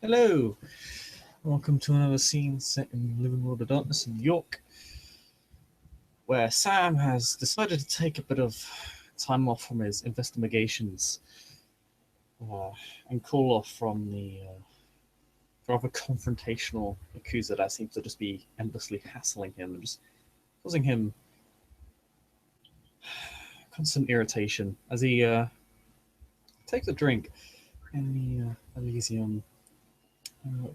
Hello, welcome to another scene set in the living world of darkness in New York, where Sam has decided to take a bit of time off from his investigations uh, and cool off from the rather confrontational accuser that seems to just be endlessly hassling him and just causing him constant irritation as he takes a drink in the Elysium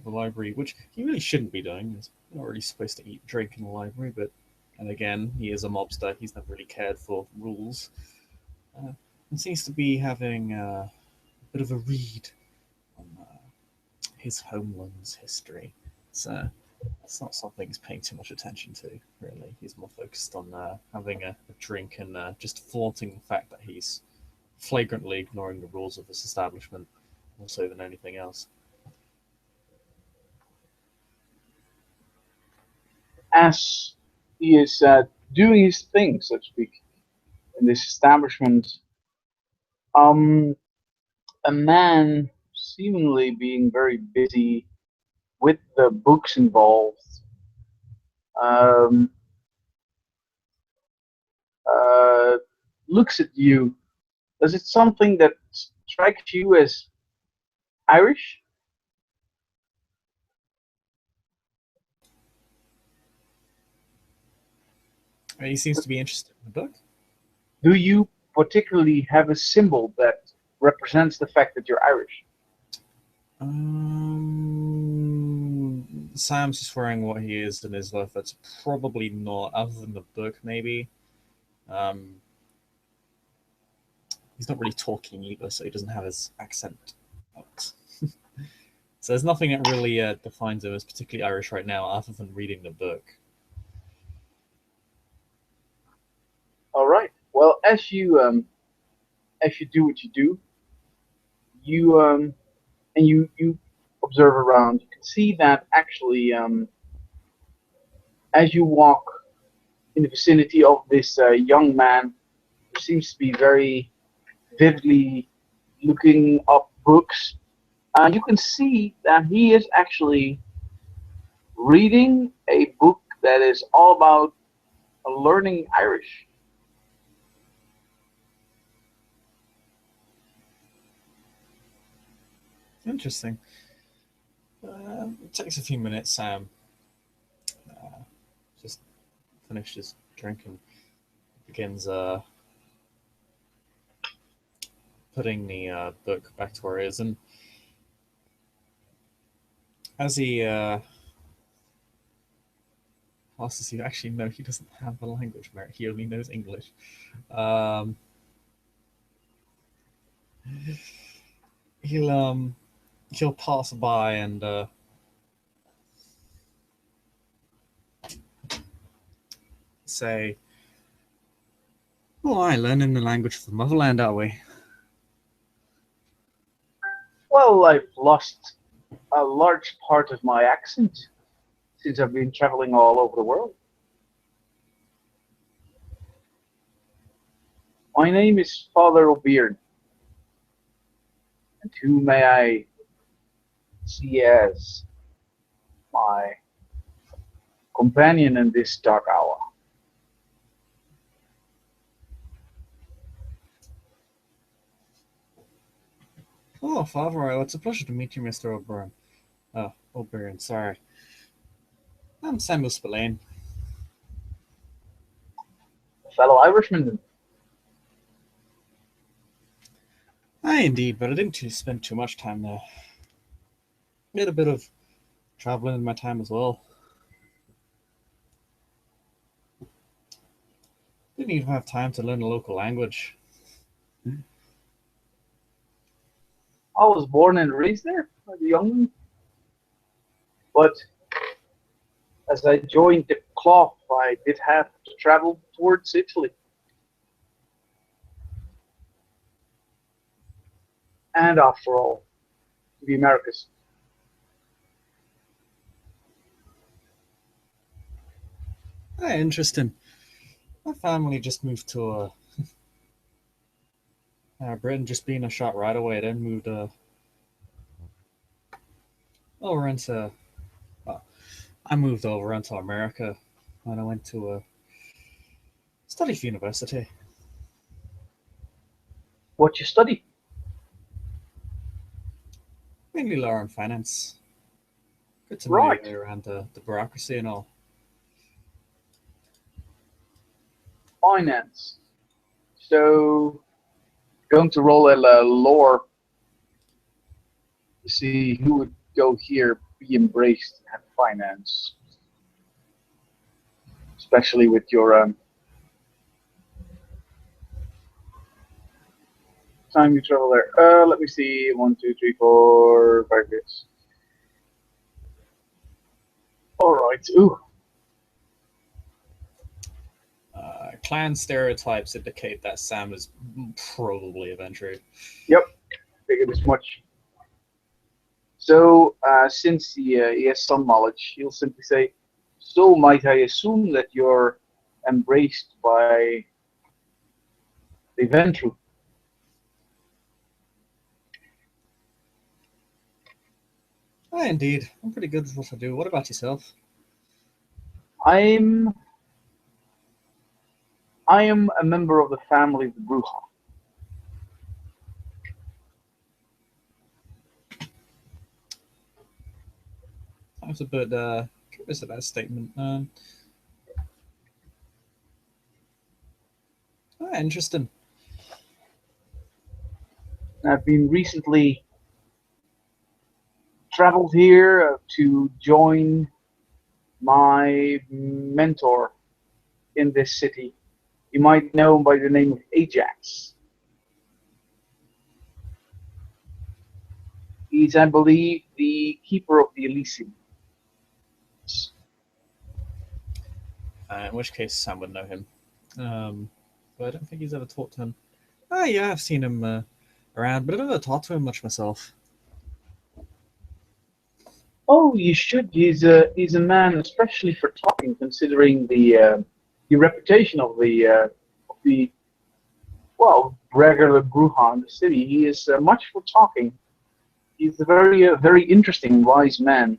the library, which he really shouldn't be doing. He's not really supposed to eat drink in the library, but and again, he is a mobster. He's never really cared for rules. And seems to be having a bit of a read on his homeland's history. It's not something he's paying too much attention to, really. He's more focused on having a drink and just flaunting the fact that he's flagrantly ignoring the rules of this establishment more so than anything else. As he is doing his thing, so to speak, in this establishment, um, a man seemingly being very busy with the books involved um, uh, looks at you. Does it something that strikes you as Irish? He seems to be interested in the book. Do you particularly have a symbol that represents the fact that you're Irish? Sam's just wearing what he is in his life. That's probably not, other than the book, maybe. Um, he's not really talking either, so he doesn't have his accent out. So there's nothing that really defines him as particularly Irish right now, other than reading the book. All right. Well, as you do what you do, you and you observe around, you can see that actually, as you walk in the vicinity of this young man, who seems to be very vividly looking up books, you can see that he is actually reading a book that is all about learning Irish. Interesting. It takes a few minutes. Sam just finished his drink and begins putting the book back to where it is. And as he asks you, actually, no, he doesn't have a language merit. He only knows English. Um, he'll he'll pass by and say, "Oh, I learning the language of the motherland, are we?" Well, I've lost a large part of my accent since I've been traveling all over the world. My name is Father O'Beard, and who may I see as my companion in this dark hour? Oh, Father, well, it's a pleasure to meet you, Mr. O'Byrne. O'Byrne, sorry. I'm Samuel Spillane. A fellow Irishman. Aye, indeed, but I didn't spend too much time there. Did a bit of traveling in my time as well. Didn't even have time to learn a local language. I was born and raised there as a young one, but as I joined the club, I did have to travel towards Italy. And after all, the Americas. Aye, interesting. My family just moved to Britain, just being a short ride away. Then moved over into. Well, I moved over into America when I went to study for university. What you study? Mainly law and finance. Good to know your Right, way around the bureaucracy and all. finance. So, going to roll a lore to see who would go here, be embraced, and finance, especially with your time you travel there. Let me see. 1, 2, 3, 4, 5 years. All right. Ooh, Clan stereotypes indicate that Sam is probably a Ventry. yep. Figured as much. So, since he has some knowledge, he'll simply say, "So might I assume that you're embraced by the Ventru?" Ah, indeed. I'm pretty good at what I do. What about yourself? I'm I am a member of the family of the Bruja. I was a bit curious of that statement. Interesting. I've been recently traveled here to join my mentor in this city. You might know him by the name of Ajax. He's, I believe, the keeper of the Elysium. In which case, Sam would know him. But I don't think he's ever talked to him. Ah, yeah, I've seen him around, but I've never talked to him much myself. Oh, you should. He's a man, especially for talking, considering the reputation of the well regular Bruja in the city. He is much for talking. He's a very interesting, wise man.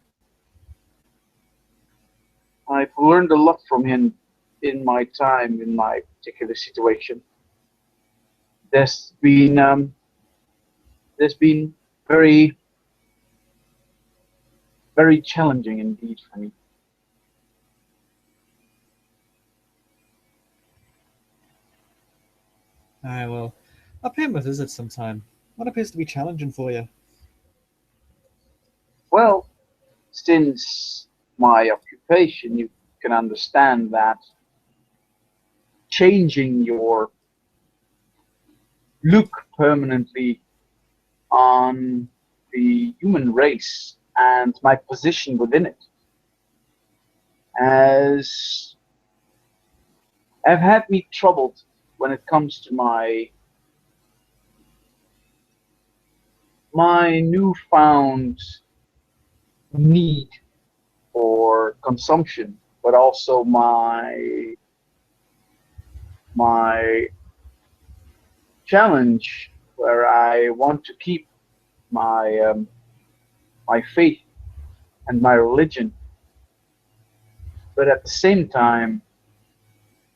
I've learned a lot from him in my time in my particular situation. There's been um, there's been very very challenging indeed for me. Well, I'll pay him a visit sometime. What appears to be challenging for you? Well, since my occupation, you can understand that changing your look permanently on the human race and my position within it has have had me troubled when it comes to my newfound need for consumption, but also my challenge where I want to keep my faith and my religion, but at the same time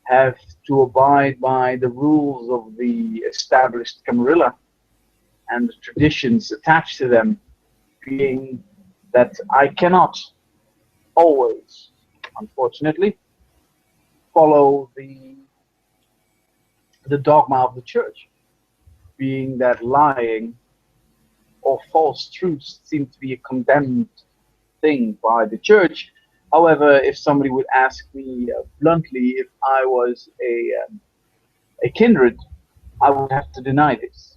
have to abide by the rules of the established Camarilla and the traditions attached to them, being that I cannot always, unfortunately, follow the dogma of the church, being that lying or false truths seem to be a condemned thing by the church. However, if somebody would ask me bluntly if I was a kindred, I would have to deny this.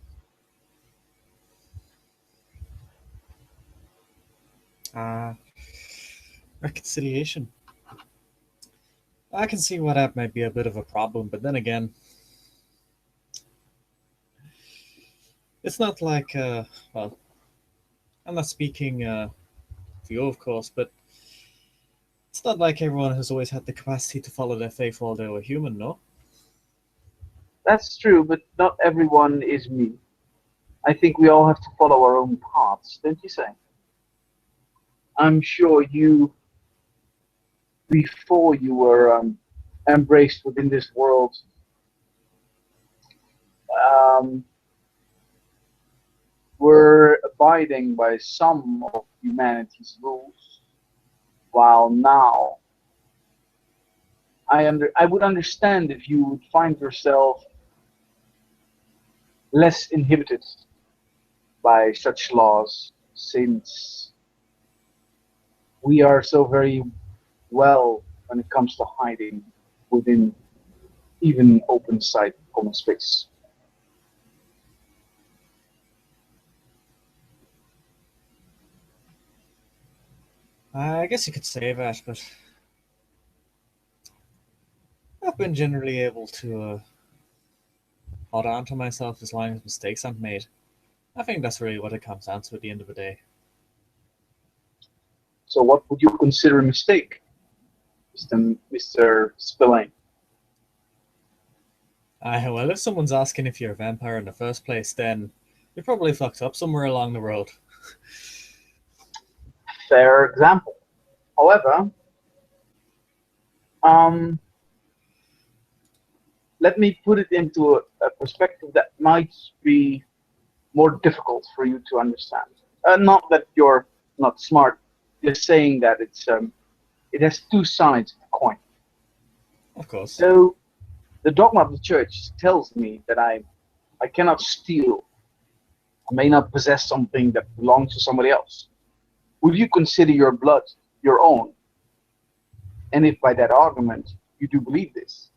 Uh, Reconciliation. I can see why that might be a bit of a problem, but then again, it's not like, well, I'm not speaking for you, of course, but it's not like everyone has always had the capacity to follow their faith while they were human, no? That's true, but not everyone is me. I think we all have to follow our own paths, don't you say? I'm sure you, before you were embraced within this world, um, were abiding by some of humanity's rules, while now I would understand if you would find yourself less inhibited by such laws, since we are so very well when it comes to hiding within even open sight common space. I guess you could say that, but I've been generally able to hold on to myself as long as mistakes aren't made. I think that's really what it comes down to at the end of the day. So what would you consider a mistake, Mr. Spillane? Well, if someone's asking if you're a vampire in the first place, then you probably fucked up somewhere along the road. Fair example. However, um, let me put it into a perspective that might be more difficult for you to understand. Not that you're not smart, just saying that it has two sides of the coin. Of course. So the dogma of the church tells me that I cannot steal, I may not possess something that belongs to somebody else. Would you consider your blood your own? And if by that argument you do believe this,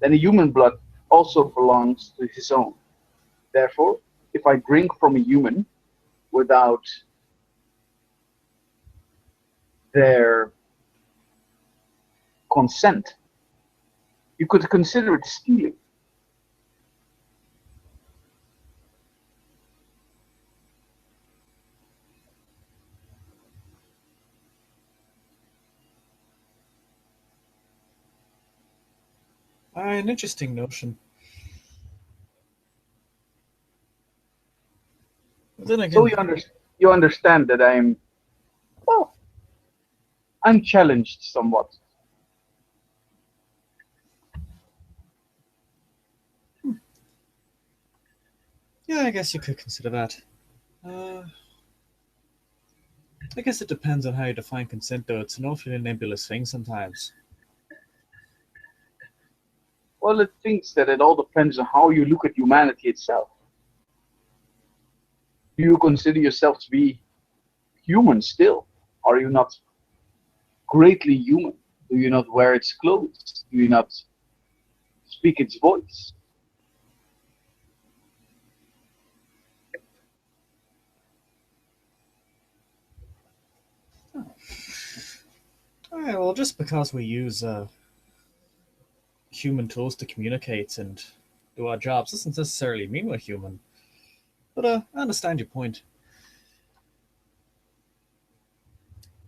then a human blood also belongs to his own. Therefore, if I drink from a human without their consent, you could consider it stealing. An interesting notion. But then So again, you understand that well, I'm challenged somewhat. yeah, I guess you could consider that. Uh, I guess it depends on how you define consent, though. It's an awfully nebulous thing sometimes. Well, it thinks that it all depends on how you look at humanity itself. Do you consider yourself to be human still? Are you not greatly human? Do you not wear its clothes? Do you not speak its voice? Well, just because we use human tools to communicate and do our jobs doesn't necessarily mean we're human. But I understand your point.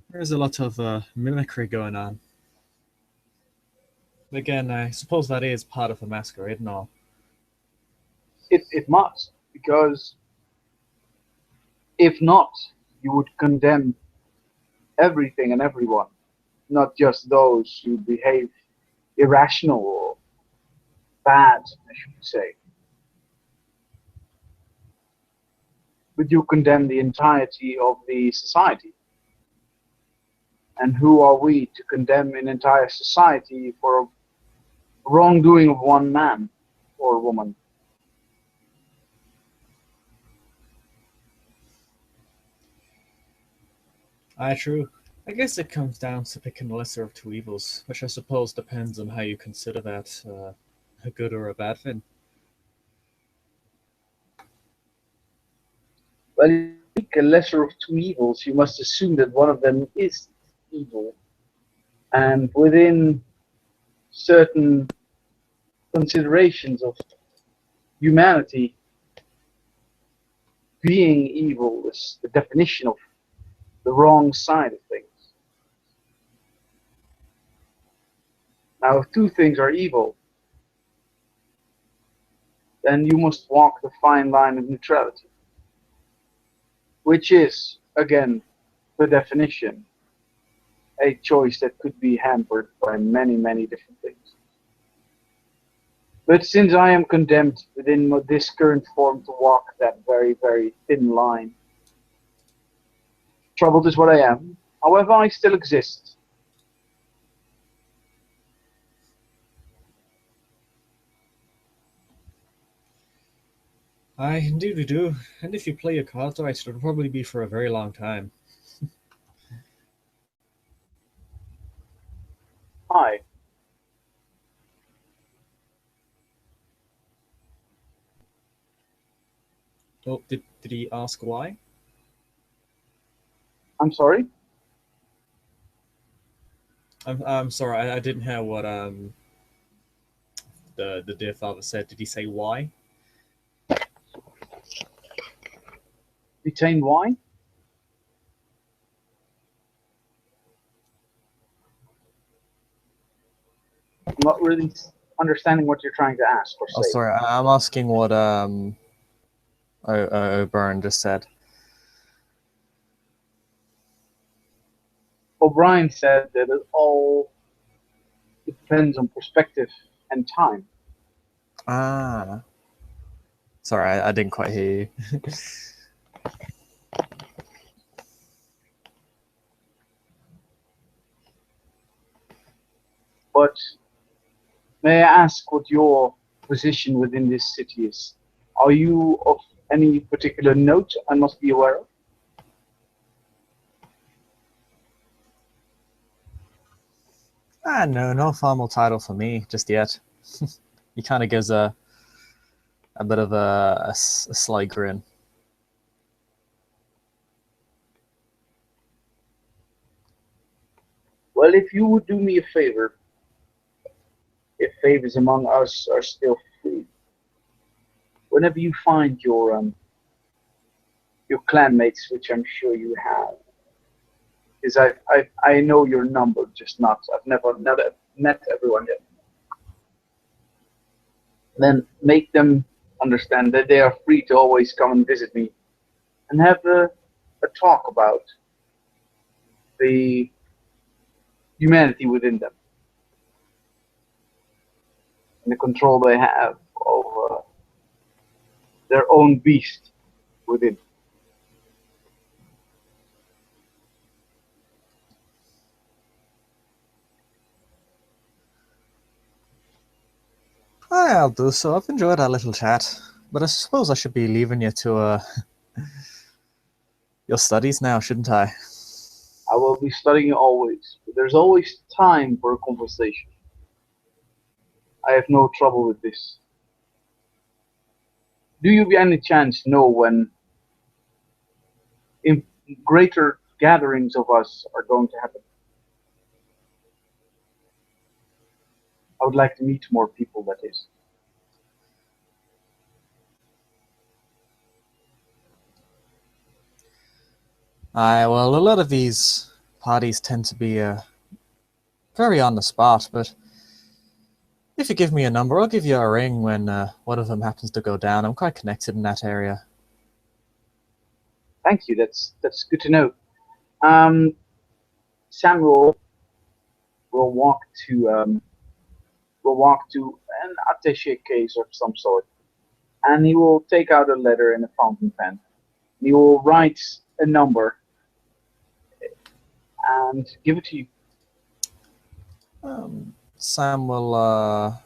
There's a lot of mimicry going on. Again, I suppose that is part of the masquerade and all. It must, because if not, you would condemn everything and everyone, not just those who behave irrational or bad, I should say. But you condemn the entirety of the society. And who are we to condemn an entire society for wrongdoing of one man or woman? True. I guess it comes down to picking the lesser of two evils, which I suppose depends on how you consider that a good or a bad thing. Well, if you pick a lesser of two evils, you must assume that one of them is evil. And within certain considerations of humanity, being evil is the definition of the wrong side of things. Now, if two things are evil, then you must walk the fine line of neutrality, which is, again, per definition, a choice that could be hampered by many, many different things. But since I am condemned within this current form to walk that very, very thin line, troubled is what I am. However, I still exist. I indeed we do. And if you play your cards right, it'll probably be for a very long time. Hi, Oh, did he ask why? I'm sorry. I'm sorry, I didn't hear what the dear father said. Did he say why? Detain why? I'm not really understanding what you're trying to ask or Oh, say. sorry, I'm asking what O'Byrne just said. O'Brien said that it all depends on perspective and time. Ah, sorry, I didn't quite hear you. But may I ask what your position within this city is? Are you of any particular note I must be aware of? No, no formal title for me just yet. He kind of gives a bit of a sly grin. Well, if you would do me a favor, if favors among us are still free, whenever you find your clanmates, which I'm sure you have, because I know your number, just not I've never met everyone yet. Then make them understand that they are free to always come and visit me and have a talk about the humanity within them and the control they have over their own beast within. I'll do so. I've enjoyed our little chat, but I suppose I should be leaving you to your studies now, shouldn't I? I will be studying always, but there's always time for a conversation. I have no trouble with this. Do you by any chance know when in greater gatherings of us are going to happen? I would like to meet more people, that is. Well, a lot of these parties tend to be very on the spot, but if you give me a number, I'll give you a ring when one of them happens to go down. I'm quite connected in that area. Thank you. That's good to know. Um, Samuel will walk to an attaché case of some sort, and he will take out a letter and a fountain pen. He will write a number and give it to you. Sam will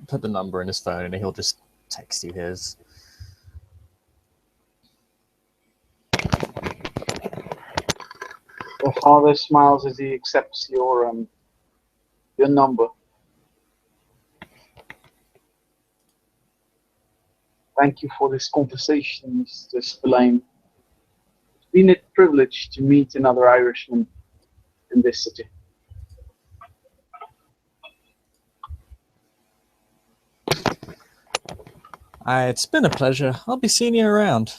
put the number in his phone and he'll just text you his. The father smiles as he accepts your number. Thank you for this conversation, Mr. Spillane. It's been a privilege to meet another Irishman in this city. It's been a pleasure. I'll be seeing you around.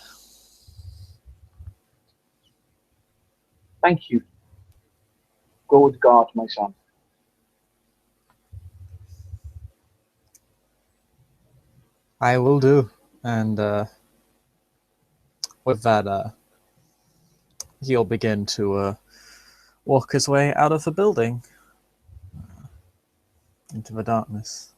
Thank you. Go with God, my son. I will do. And with that, he'll begin to walk his way out of the building into the darkness.